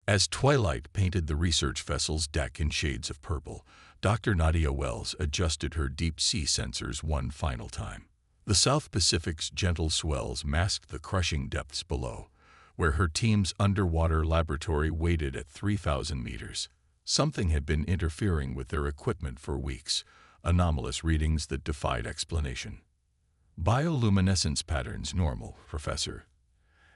As twilight painted the research vessel's deck in shades of purple, Dr. Nadia Wells adjusted her deep-sea sensors one final time. The South Pacific's gentle swells masked the crushing depths below, where her team's underwater laboratory waited at 3,000 meters. Something had been interfering with their equipment for weeks, anomalous readings that defied explanation. "Bioluminescence patterns normal, Professor?"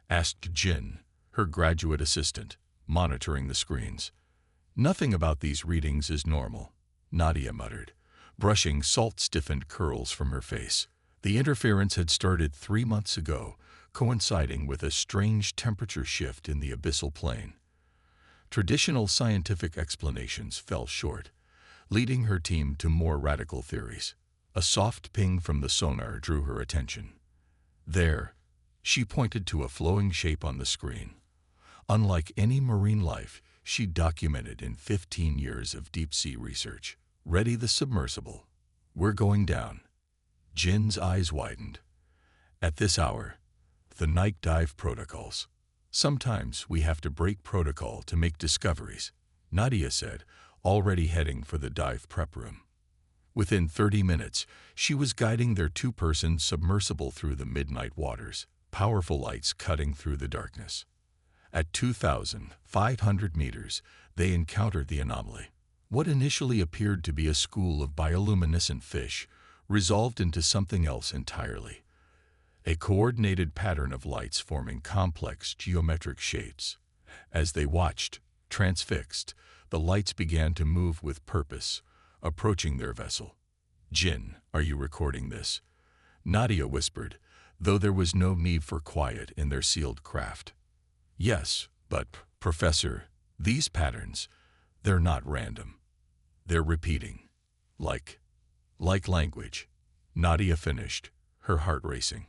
asked Jin, her graduate assistant, monitoring the screens. "Nothing about these readings is normal," Nadia muttered, brushing salt-stiffened curls from her face. The interference had started 3 months ago, coinciding with a strange temperature shift in the abyssal plain. Traditional scientific explanations fell short, leading her team to more radical theories. A soft ping from the sonar drew her attention. There, she pointed to a flowing shape on the screen. Unlike any marine life she'd documented in 15 years of deep-sea research. "Ready the submersible. We're going down." Jin's eyes widened. "At this hour, the night dive protocols. Sometimes we have to break protocol to make discoveries," Nadia said, already heading for the dive prep room. Within 30 minutes, she was guiding their two-person submersible through the midnight waters, powerful lights cutting through the darkness. At 2,500 meters, they encountered the anomaly. What initially appeared to be a school of bioluminescent fish resolved into something else entirely. A coordinated pattern of lights forming complex geometric shapes. As they watched, transfixed, the lights began to move with purpose, approaching their vessel. "Jin, are you recording this?" Nadia whispered, though there was no need for quiet in their sealed craft. "Yes, but, Professor, these patterns, they're not random. They're repeating. Like language," Nadia finished, her heart racing.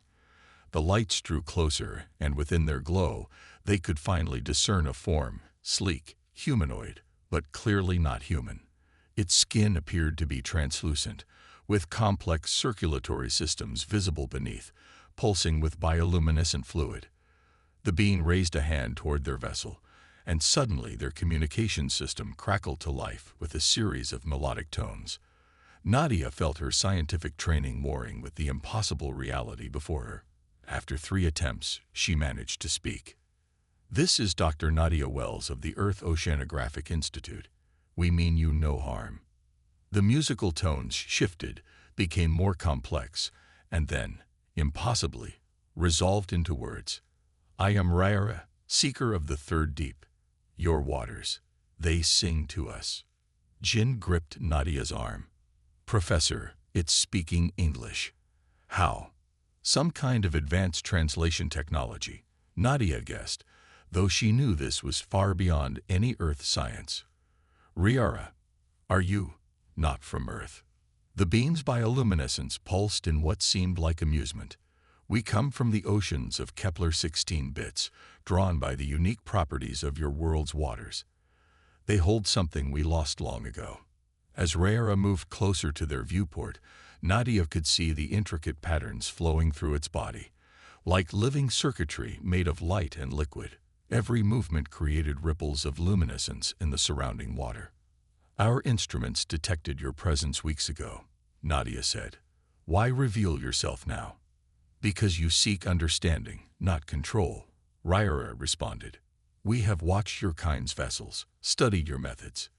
The lights drew closer, and within their glow, they could finally discern a form, sleek, humanoid, but clearly not human. Its skin appeared to be translucent, with complex circulatory systems visible beneath, pulsing with bioluminescent fluid. The being raised a hand toward their vessel, and suddenly their communication system crackled to life with a series of melodic tones. Nadia felt her scientific training warring with the impossible reality before her. After 3 attempts, she managed to speak. "This is Dr. Nadia Wells of the Earth Oceanographic Institute. We mean you no harm." The musical tones shifted, became more complex, and then, impossibly, resolved into words. "I am Raira, seeker of the third deep. Your waters, they sing to us." Jin gripped Nadia's arm. "Professor, it's speaking English." "How?" "Some kind of advanced translation technology," Nadia guessed, though she knew this was far beyond any Earth science. "Riara, are you not from Earth?" The beam's bioluminescence pulsed in what seemed like amusement. "We come from the oceans of Kepler-16 bits, drawn by the unique properties of your world's waters. They hold something we lost long ago." As Riara moved closer to their viewport, Nadia could see the intricate patterns flowing through its body. Like living circuitry made of light and liquid, every movement created ripples of luminescence in the surrounding water. "Our instruments detected your presence weeks ago," Nadia said. "Why reveal yourself now?" "Because you seek understanding, not control," Riara responded. "We have watched your kind's vessels, studied your methods.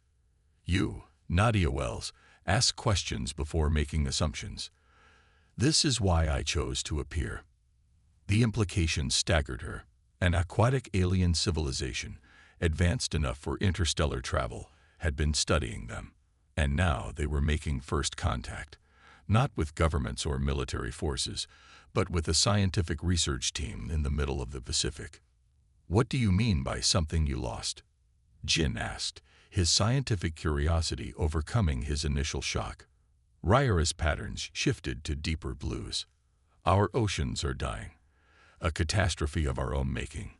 You, Nadia Wells, ask questions before making assumptions. This is why I chose to appear." The implications staggered her. An aquatic alien civilization, advanced enough for interstellar travel, had been studying them. And now they were making first contact, not with governments or military forces, but with a scientific research team in the middle of the Pacific. "What do you mean by something you lost?" Jin asked, his scientific curiosity overcoming his initial shock. Riara's patterns shifted to deeper blues. "Our oceans are dying. A catastrophe of our own making.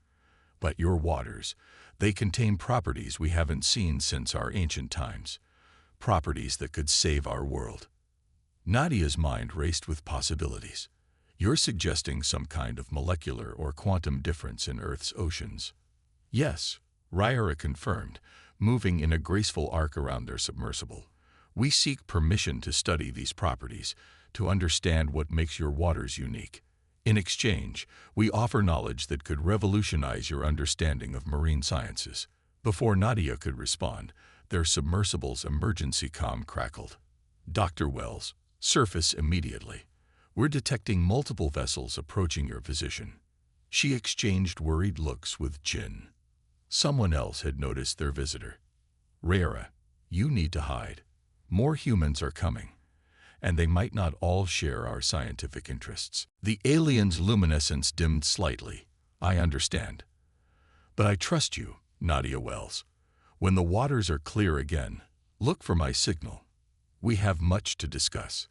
But your waters, they contain properties we haven't seen since our ancient times. Properties that could save our world." Nadia's mind raced with possibilities. "You're suggesting some kind of molecular or quantum difference in Earth's oceans?" "Yes," Ryera confirmed, moving in a graceful arc around their submersible. "We seek permission to study these properties, to understand what makes your waters unique. In exchange, we offer knowledge that could revolutionize your understanding of marine sciences." Before Nadia could respond, their submersible's emergency comm crackled. "Dr. Wells, surface immediately. We're detecting multiple vessels approaching your position." She exchanged worried looks with Jin. Someone else had noticed their visitor. "Ryera, you need to hide. More humans are coming, and they might not all share our scientific interests." The alien's luminescence dimmed slightly. "I understand. But I trust you, Nadia Wells. When the waters are clear again, look for my signal. We have much to discuss."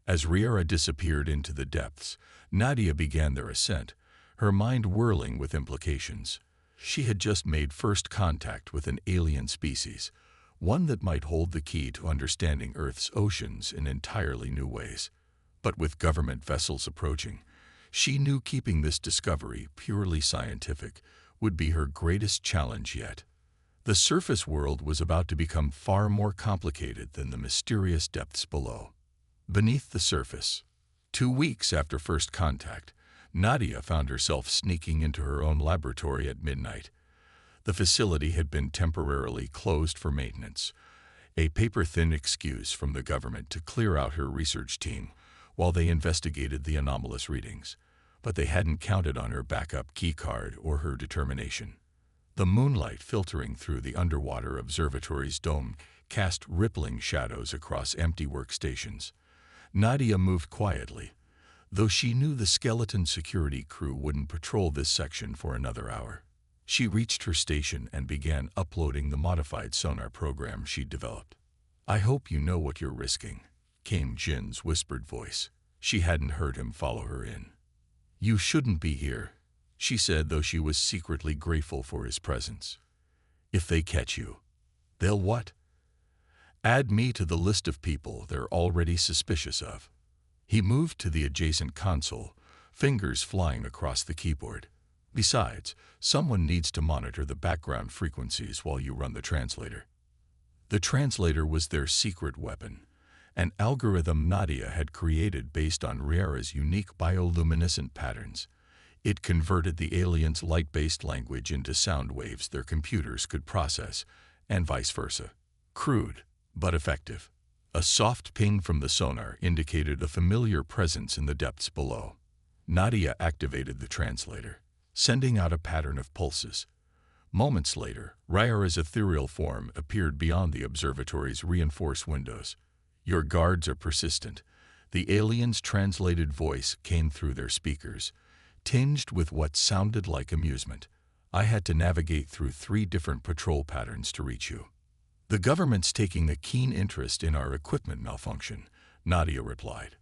As Ryera disappeared into the depths, Nadia began their ascent, her mind whirling with implications. She had just made first contact with an alien species, one that might hold the key to understanding Earth's oceans in entirely new ways. But with government vessels approaching, she knew keeping this discovery purely scientific would be her greatest challenge yet. The surface world was about to become far more complicated than the mysterious depths below. Beneath the surface, 2 weeks after first contact, Nadia found herself sneaking into her own laboratory at midnight. The facility had been temporarily closed for maintenance, a paper-thin excuse from the government to clear out her research team while they investigated the anomalous readings. But they hadn't counted on her backup keycard or her determination. The moonlight filtering through the underwater observatory's dome cast rippling shadows across empty workstations. Nadia moved quietly, though she knew the skeleton security crew wouldn't patrol this section for another hour. She reached her station and began uploading the modified sonar program she'd developed. "I hope you know what you're risking," came Jin's whispered voice. She hadn't heard him follow her in. "You shouldn't be here," she said, though she was secretly grateful for his presence. "If they catch you, they'll what? Add me to the list of people they're already suspicious of." He moved to the adjacent console, fingers flying across the keyboard. "Besides, someone needs to monitor the background frequencies while you run the translator." The translator was their secret weapon, an algorithm Nadia had created based on Ryera's unique bioluminescent patterns. It converted the aliens' light-based language into sound waves their computers could process, and vice versa. Crude, but effective. A soft ping from the sonar indicated a familiar presence in the depths below. Nadia activated the translator, sending out a pattern of pulses. Moments later, Ryera's ethereal form appeared beyond the observatory's reinforced windows. "Your guards are persistent." The alien's translated voice came through their speakers, tinged with what sounded like amusement. "I had to navigate through 3 different patrol patterns to reach you." "The government's taking a keen interest in our equipment malfunction," Nadia replied.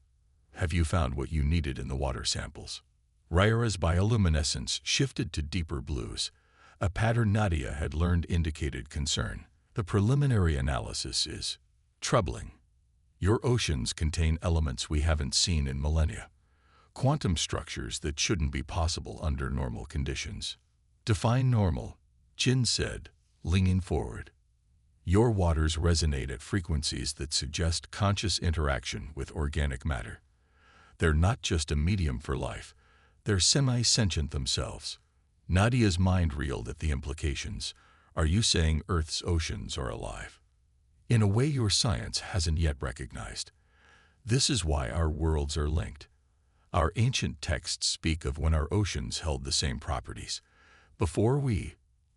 "Have you found what you needed in the water samples?" Ryera's bioluminescence shifted to deeper blues, a pattern Nadia had learned indicated concern. "The preliminary analysis is troubling. Your oceans contain elements we haven't seen in millennia, quantum structures that shouldn't be possible under normal conditions." "Define normal," Jin said, leaning forward. "Your waters resonate at frequencies that suggest conscious interaction with organic matter. They're not just a medium for life, they're semi-sentient themselves." Nadia's mind reeled at the implications. "Are you saying Earth's oceans are alive? In a way your science hasn't yet recognized. This is why our worlds are linked. Our ancient texts speak of when our oceans held the same properties.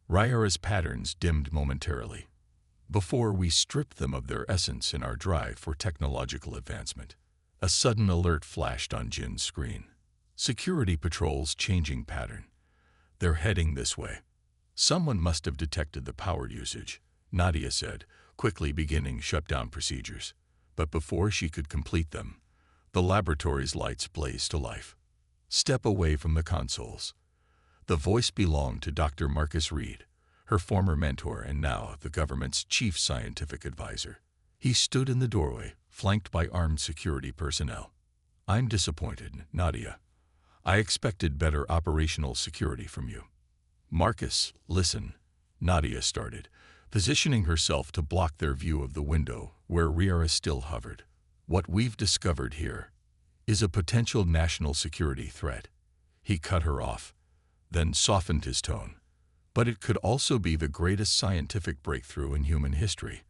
Ryera's patterns dimmed momentarily. Before we stripped them of their essence in our drive for technological advancement." A sudden alert flashed on Jin's screen. "Security patrols changing pattern. They're heading this way." "Someone must have detected the power usage," Nadia said, quickly beginning shutdown procedures. But before she could complete them, the laboratory's lights blazed to life. "Step away from the consoles." The voice belonged to Dr. Marcus Reed, her former mentor and now the government's chief scientific advisor. He stood in the doorway, flanked by armed security personnel. "I'm disappointed, Nadia. I expected better operational security from you." "Marcus, listen." Nadia started, positioning herself to block their view of the window where Riara still hovered. "What we've discovered here is a potential national security threat." He cut her off, then softened his tone. "But it could also be the greatest scientific breakthrough in human history.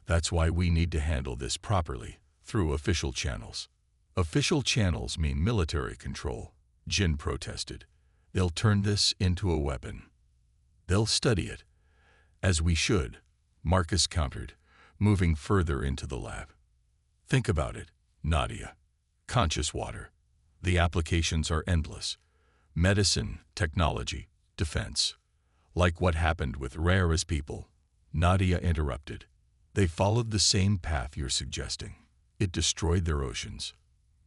That's why we need to handle this properly, through official channels." "Official channels mean military control," Jin protested. "They'll turn this into a weapon. They'll study it, as we should," Marcus countered, moving further into the lab. "Think about it, Nadia. Conscious water. The applications are endless. Medicine, technology, defense. Like what happened with Riara's people," Nadia interrupted. "They followed the same path you're suggesting. It destroyed their oceans."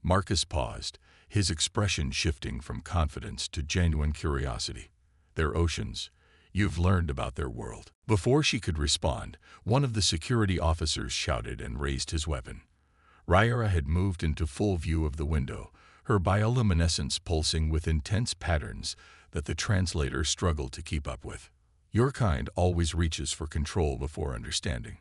Marcus paused, his expression shifting from confidence to genuine curiosity. "Their oceans. You've learned about their world." Before she could respond, one of the security officers shouted and raised his weapon. Riara had moved into full view of the window, her bioluminescence pulsing with intense patterns that the translator struggled to keep up with. "Your kind always reaches for control before understanding."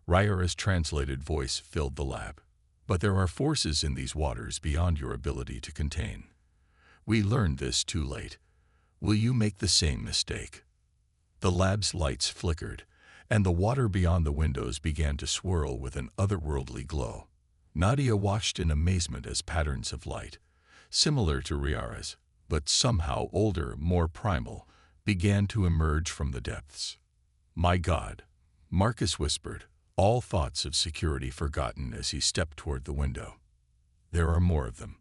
Riara's translated voice filled the lab. "But there are forces in these waters beyond your ability to contain. We learned this too late. Will you make the same mistake?" The lab's lights flickered, and the water beyond the windows began to swirl with an otherworldly glow. Nadia watched in amazement as patterns of light, similar to Riara's, but somehow older, more primal, began to emerge from the depths. "My God," Marcus whispered, all thoughts of security forgotten as he stepped toward the window. "There are more of them."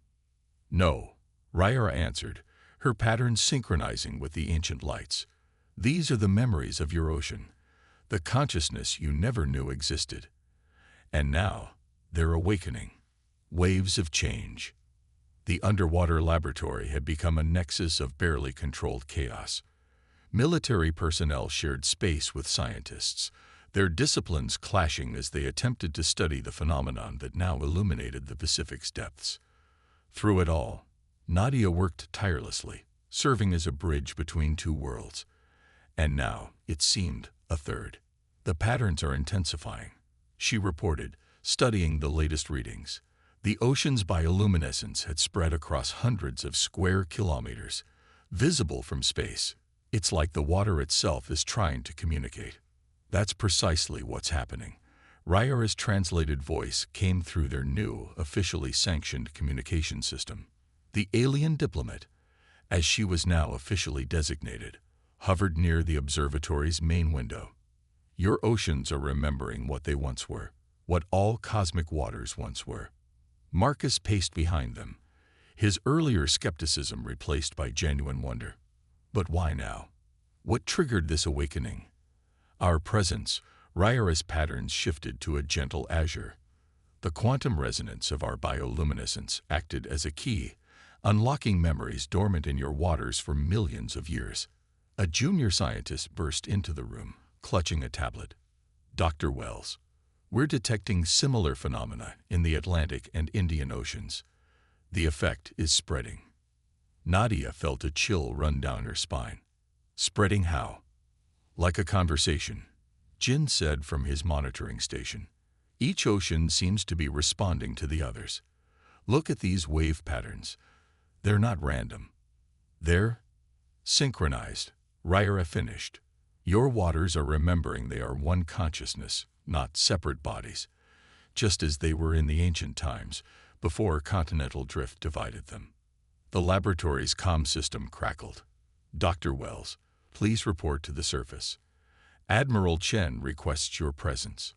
"No," Riara answered, her patterns synchronizing with the ancient lights. "These are the memories of your ocean, the consciousness you never knew existed. And now, they're awakening. Waves of change." The underwater laboratory had become a nexus of barely controlled chaos. Military personnel shared space with scientists, their disciplines clashing as they attempted to study the phenomenon that now illuminated the Pacific's depths. Through it all, Nadia worked tirelessly, serving as a bridge between two worlds. And now, it seemed, a third. "The patterns are intensifying," she reported, studying the latest readings. The ocean's bioluminescence had spread across hundreds of square kilometers, visible from space. "It's like the water itself is trying to communicate." "That's precisely what's happening." Riara's translated voice came through their new, officially sanctioned communication system. The alien diplomat, as she was now officially designated, hovered near the observatory's main window. "Your oceans are remembering what they once were, what all cosmic waters once were." Marcus paced behind them, his earlier skepticism replaced by genuine wonder. "But why now? What triggered this awakening?" "Our presence," Riara's patterns shifted to a gentle azure. "The quantum resonance of our bioluminescence acted as a key, unlocking memories dormant in your waters for millions of years." A junior scientist burst into the room, clutching a tablet. "Dr. Wells, we're detecting similar phenomena in the Atlantic and Indian Oceans. The effect is spreading." Nadia felt a chill run down her spine. "Spreading how?" "Like a conversation," Jin said from his monitoring station. "Each ocean seems to be responding to the others. Look at these wave patterns. They're not random. They're synchronized." Riara finished. "Your waters are remembering they are one consciousness, not separate bodies, just as they were in the ancient times, before continental drift divided them." The laboratory's comm system crackled. "Dr. Wells, please report to the surface. Admiral Chen requests your presence."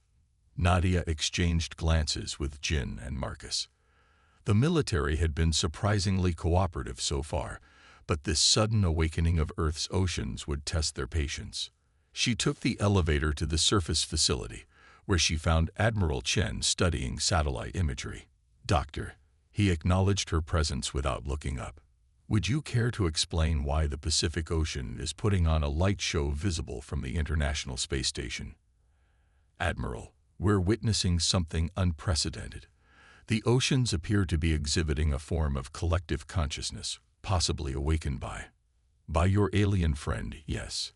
Nadia exchanged glances with Jin and Marcus. The military had been surprisingly cooperative so far, but this sudden awakening of Earth's oceans would test their patience. She took the elevator to the surface facility, where she found Admiral Chen studying satellite imagery. "Doctor," he acknowledged her presence without looking up. "Would you care to explain why the Pacific Ocean is putting on a light show visible from the International Space Station?" "Admiral, we're witnessing something unprecedented. The oceans appear to be exhibiting a form of collective consciousness, possibly awakened by your alien friend, yes.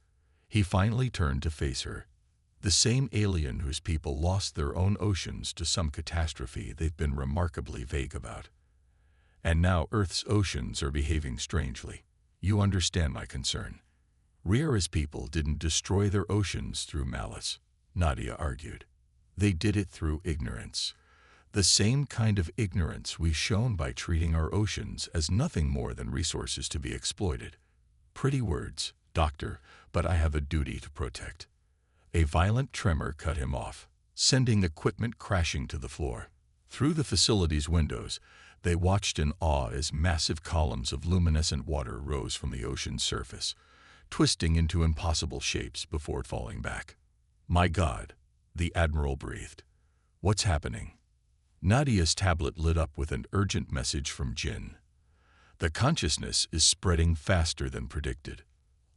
He finally turned to face her. The same alien whose people lost their own oceans to some catastrophe they've been remarkably vague about. And now Earth's oceans are behaving strangely. You understand my concern. Riera's people didn't destroy their oceans through malice, Nadia argued. They did it through ignorance. The same kind of ignorance we've shown by treating our oceans as nothing more than resources to be exploited. Pretty words, Doctor, but I have a duty to protect. A violent tremor cut him off, sending equipment crashing to the floor. Through the facility's windows, they watched in awe as massive columns of luminescent water rose from the ocean's surface, twisting into impossible shapes before falling back. My God, the Admiral breathed. What's happening? Nadia's tablet lit up with an urgent message from Jin. The consciousness is spreading faster than predicted.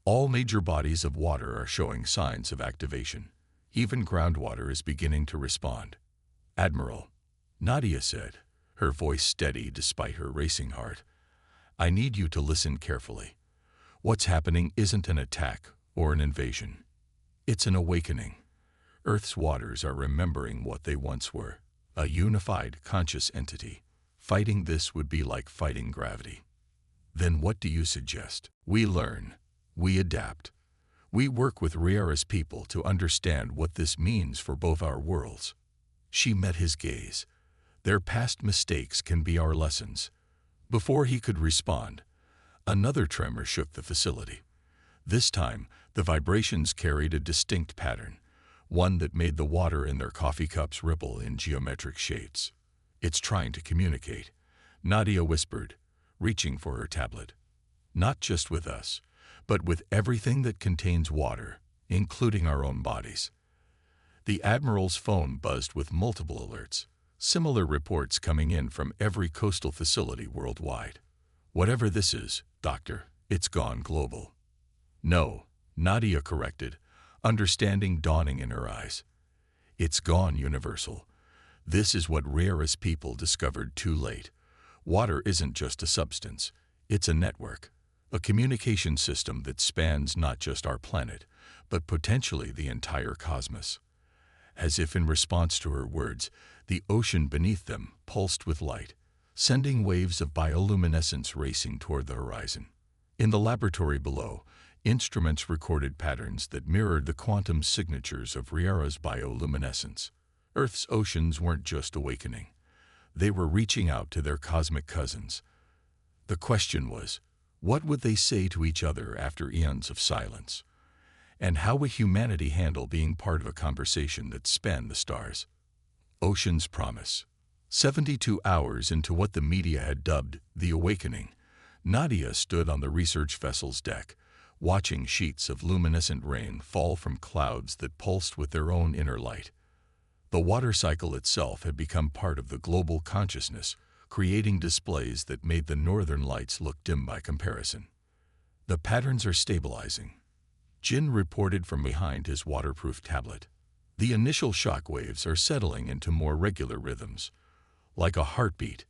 All major bodies of water are showing signs of activation. Even groundwater is beginning to respond. Admiral, Nadia said, her voice steady despite her racing heart. I need you to listen carefully. What's happening isn't an attack or an invasion. It's an awakening. Earth's waters are remembering what they once were, a unified, conscious entity. Fighting this would be like fighting gravity. Then what do you suggest? We learn. We adapt. We work with Riera's people to understand what this means for both our worlds. She met his gaze. Their past mistakes can be our lessons. Before he could respond, another tremor shook the facility. This time, the vibrations carried a distinct pattern, one that made the water in their coffee cups ripple in geometric shapes. It's trying to communicate, Nadia whispered, reaching for her tablet. Not just with us, but with everything that contains water, including our own bodies. The Admiral's phone buzzed with multiple alerts, similar reports coming in from every coastal facility worldwide. Whatever this is, Doctor, it's gone global. No, Nadia corrected, understanding dawning in her eyes. It's gone universal. This is what Riera's people discovered too late. Water isn't just a substance, it's a network. A communication system that spans not just our planet, but potentially the entire cosmos. As if in response to her words, the ocean beneath them pulsed with light, sending waves of bioluminescence racing toward the horizon. In the laboratory below, instruments recorded patterns that mirrored the quantum signatures of Riera's bioluminescence. Earth's oceans weren't just awakening. They were reaching out to their cosmic cousins. The question was, what would they say to each other after eons of silence? And how would humanity handle being part of a conversation that spanned the stars? Ocean's Promise. 72 hours into what the media had dubbed the awakening, Nadia stood on the research vessel's deck, watching sheets of luminescent rain fall from clouds that pulsed with their own inner light. The water cycle itself had become part of the global consciousness, creating displays that made the northern lights look dim by comparison. The patterns are stabilizing, Jin reported from behind his waterproof tablet. The initial shock waves are settling into more regular rhythms. Like a heartbeat,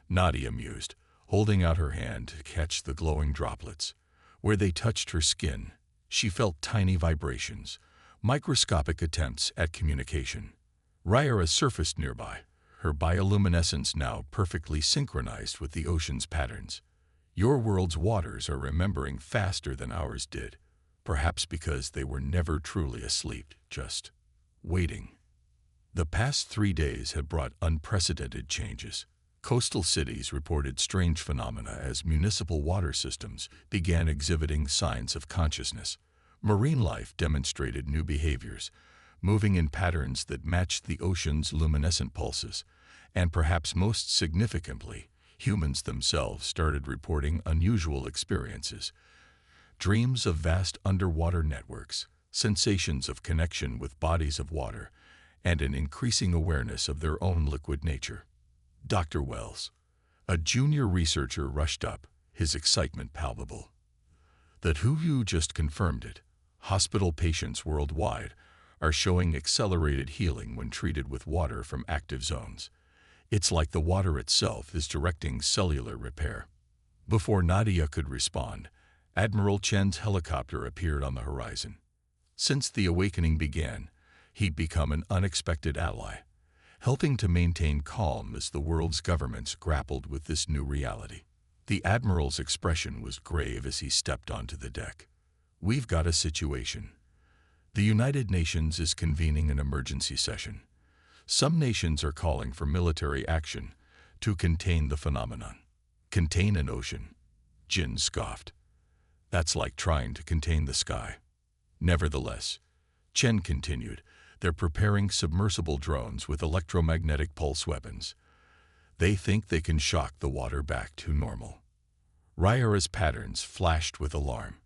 Nadia mused, holding out her hand to catch the glowing droplets. Where they touched her skin, she felt tiny vibrations, microscopic attempts at communication. Riera surfaced nearby, her bioluminescence now perfectly synchronized with the ocean's patterns. Your world's waters are remembering faster than ours did, perhaps because they were never truly asleep, just waiting. The past 3 days had brought unprecedented changes. Coastal cities reported strange phenomena as municipal water systems began exhibiting signs of consciousness. Marine life demonstrated new behaviors, moving in patterns that matched the ocean's luminescent pulses, and perhaps most significantly, humans themselves started reporting unusual experiences. Dreams of vast underwater networks, sensations of connection with bodies of water, and an increasing awareness of their own liquid nature. Dr. Wells, a junior researcher, rushed up, his excitement palpable. "That who you just confirmed it. Hospital patients worldwide are showing accelerated healing when treated with water from active zones. It's like the water itself is directing cellular repair." Before Nadia could respond, Admiral Chen's helicopter appeared on the horizon. Since the awakening began, he'd become an unexpected ally, helping to maintain calm as the world's governments grappled with this new reality. The Admiral's expression was grave as he stepped onto the deck. "We've got a situation. The United Nations is convening an emergency session. Some nations are calling for military action to contain the phenomenon." "Contain an ocean?" Jin scoffed. "That's like trying to contain the sky." Nevertheless, Chen continued, "They're preparing submersible drones with electromagnetic pulse weapons. They think they can shock the water back to normal." Ryara's patterns flashed with alarm.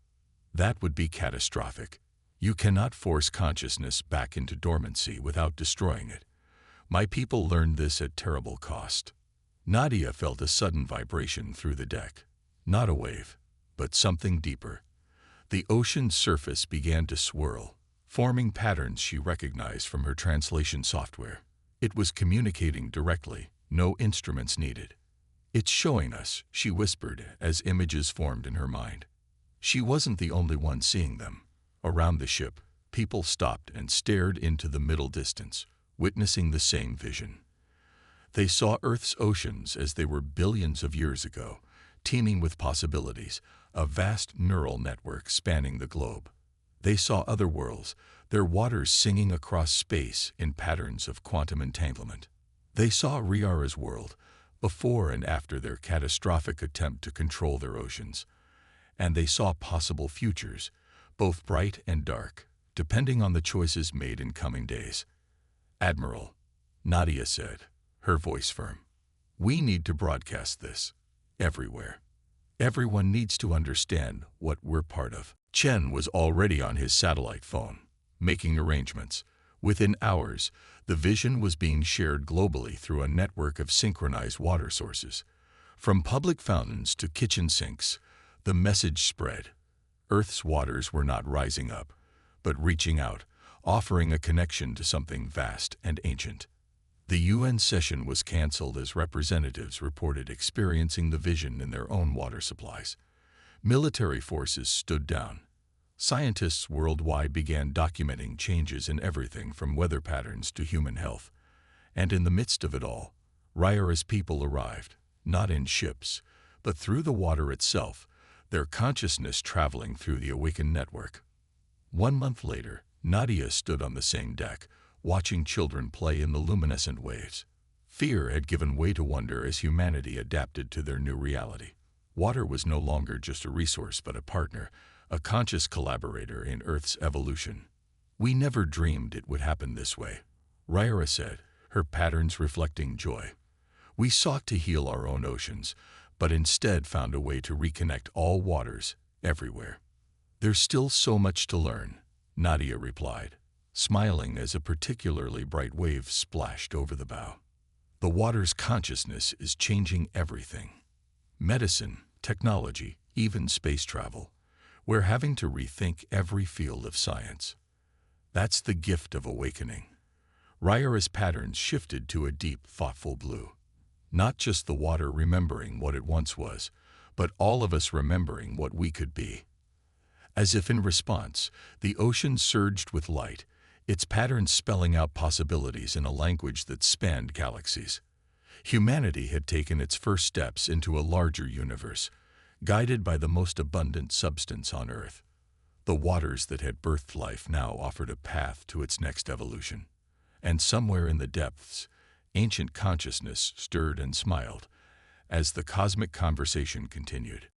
"That would be catastrophic. You cannot force consciousness back into dormancy without destroying it. My people learned this at terrible cost." Nadia felt a sudden vibration through the deck. Not a wave, but something deeper. The ocean's surface began to swirl, forming patterns she recognized from her translation software. It was communicating directly, no instruments needed. "It's showing us," she whispered as images formed in her mind. She wasn't the only one seeing them. Around the ship, people stopped and stared into the middle distance, witnessing the same vision. They saw Earth's oceans as they were billions of years ago, teeming with possibilities, a vast neural network spanning the globe. They saw other worlds, their waters singing across space in patterns of quantum entanglement. They saw Ryara's world, before and after their catastrophic attempt to control their oceans. And they saw possible futures, both bright and dark, depending on the choices made in coming days. "Admiral," Nadia said, her voice firm, "we need to broadcast this. Everywhere. Everyone needs to understand what we're part of." Chen was already on his satellite phone, making arrangements. Within hours, the vision was being shared globally through a network of synchronized water sources. From public fountains to kitchen sinks, the message spread. Earth's waters were not rising up, but reaching out, offering a connection to something vast and ancient. The UN session was canceled as representatives reported experiencing the vision in their own water supplies. Military forces stood down. Scientists worldwide began documenting changes in everything from weather patterns to human health. And in the midst of it all, Ryara's people arrived, not in ships, but through the water itself, their consciousness traveling through the awakened network. 1 month later, Nadia stood on the same deck, watching children play in the luminescent waves. Fear had given way to wonder as humanity adapted to their new reality. Water was no longer just a resource but a partner, a conscious collaborator in Earth's evolution. "We never dreamed it would happen this way," Ryara said, her patterns reflecting joy. "We sought to heal our own oceans, but instead found a way to reconnect all waters, everywhere." "There's still so much to learn," Nadia replied, smiling as a particularly bright wave splashed over the bow. "The water's consciousness is changing everything. Medicine, technology, even space travel. We're having to rethink every field of science. That's the gift of awakening." Ryara's patterns shifted to a deep, thoughtful blue. Not just the water remembering what it once was, but all of us remembering what we could be. As if in response, the ocean surged with light, its patterns spelling out possibilities in a language that spanned galaxies. Humanity had taken its first steps into a larger universe, guided by the most abundant substance on Earth. The waters that had birthed life now offered a path to its next evolution. And somewhere in the depths, ancient consciousness stirred and smiled as the cosmic conversation continued.